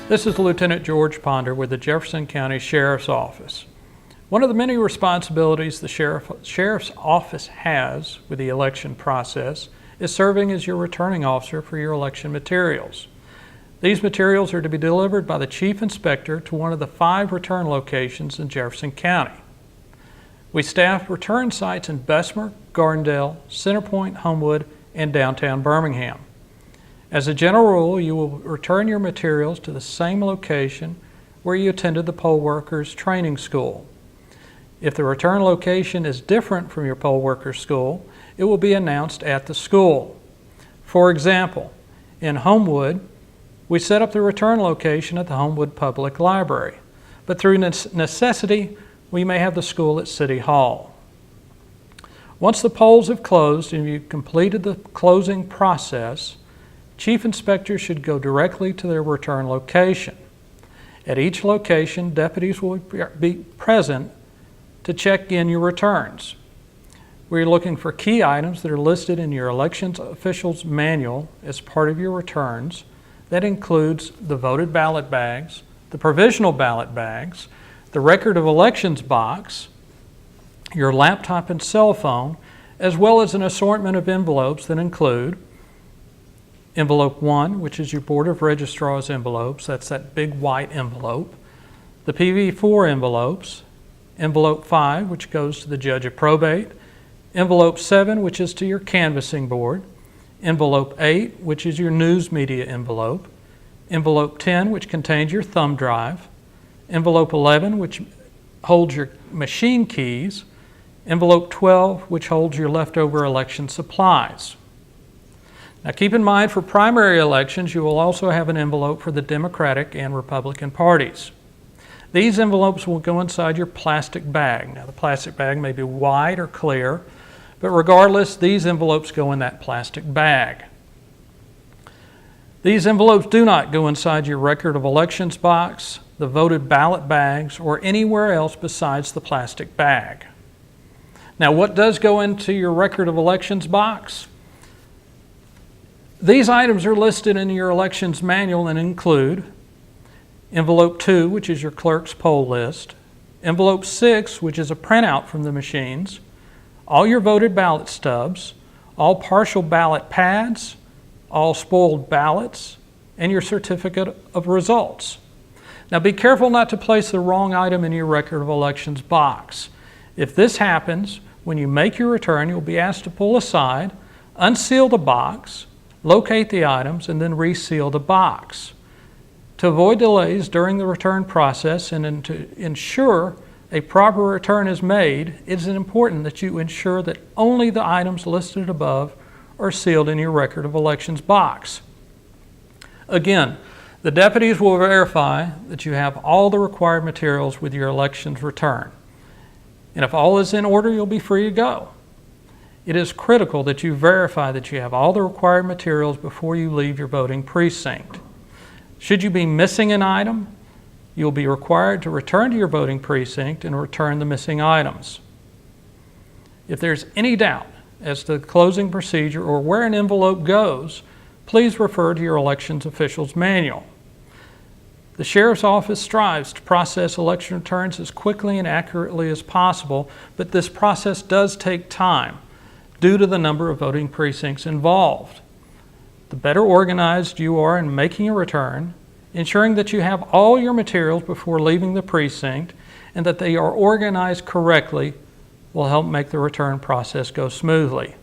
This is Lieutenant George Ponder with the Jefferson County Sheriff's Office. One of the many responsibilities the Sheriff's Office has with the election process is serving as your returning officer for your election materials. These materials are to be delivered by the Chief Inspector to one of the 5 return locations in Jefferson County. We staff return sites in Bessemer, Gardendale, Centerpoint, Homewood, and downtown Birmingham. As a general rule, you will return your materials to the same location where you attended the poll workers training school. If the return location is different from your poll workers school, it will be announced at the school. For example, in Homewood, we set up the return location at the Homewood Public Library, but through necessity, we may have the school at City Hall. Once the polls have closed and you've completed the closing process, Chief Inspectors should go directly to their return location. At each location, deputies will be present to check in your returns. We're looking for key items that are listed in your elections officials manual as part of your returns. That includes the voted ballot bags, the provisional ballot bags, the record of elections box, your laptop and cell phone, as well as an assortment of envelopes that include Envelope 1, which is your Board of Registrars envelopes, that's that big white envelope. The PV4 envelopes. Envelope 5, which goes to the Judge of Probate. Envelope 7, which is to your canvassing board. Envelope 8, which is your news media envelope. Envelope 10, which contains your thumb drive. Envelope 11, which holds your machine keys. Envelope 12, which holds your leftover election supplies. Now keep in mind, for primary elections, you will also have an envelope for the Democratic and Republican parties. These envelopes will go inside your plastic bag. Now the plastic bag may be white or clear, but regardless, these envelopes go in that plastic bag. These envelopes do not go inside your record of elections box, the voted ballot bags, or anywhere else besides the plastic bag. Now what does go into your record of elections box? These items are listed in your elections manual and include Envelope 2, which is your clerk's poll list, Envelope 6, which is a printout from the machines, all your voted ballot stubs, all partial ballot pads, all spoiled ballots, and your certificate of results. Now be careful not to place the wrong item in your record of elections box. If this happens, when you make your return, you'll be asked to pull aside, unseal the box, locate the items, and then reseal the box. To avoid delays during the return process and to ensure a proper return is made, it is important that you ensure that only the items listed above are sealed in your record of elections box. Again, the deputies will verify that you have all the required materials with your elections return. And if all is in order, you'll be free to go. It is critical that you verify that you have all the required materials before you leave your voting precinct. Should you be missing an item, you'll be required to return to your voting precinct and return the missing items. If there's any doubt as to the closing procedure or where an envelope goes, please refer to your elections officials manual. The Sheriff's Office strives to process election returns as quickly and accurately as possible, but this process does take time due to the number of voting precincts involved. The better organized you are in making a return, ensuring that you have all your materials before leaving the precinct and that they are organized correctly will help make the return process go smoothly.